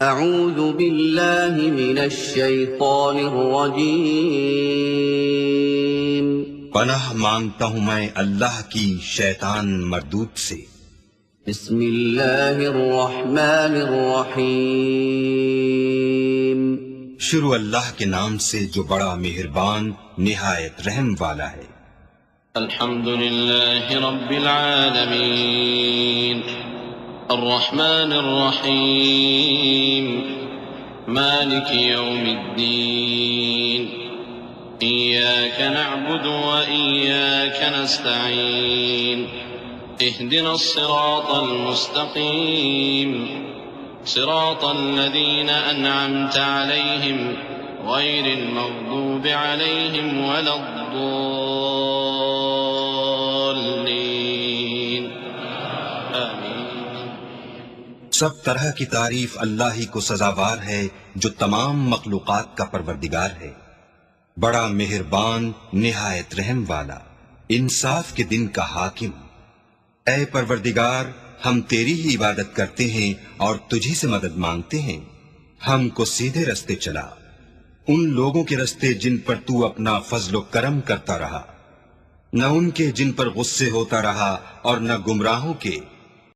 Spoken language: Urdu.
اعوذ باللہ من الشیطان الرجیم پناہ مانگتا ہوں میں اللہ کی شیطان مردود سے۔ بسم اللہ الرحمن الرحیم شروع اللہ کے نام سے جو بڑا مہربان نہایت رحم والا ہے۔ الحمد للہ رب العالمین الرحمن الرحیم مالک یوم الدین إياك نعبد وإياك نستعين اهدنا الصراط المستقيم صراط الذين أنعمت عليهم غير المغضوب عليهم ولا الضالين آمين۔ سب طرح کی تعریف اللہ ہی کو سزاوار ہے جو تمام مخلوقات کا پروردگار ہے، بڑا مہربان نہایت رحم والا، انصاف کے دن کا حاکم۔ اے پروردگار، ہم تیری ہی عبادت کرتے ہیں اور تجھی سے مدد مانگتے ہیں، ہم کو سیدھے رستے چلا، ان لوگوں کے رستے جن پر تو اپنا فضل و کرم کرتا رہا، نہ ان کے جن پر غصے ہوتا رہا اور نہ گمراہوں کے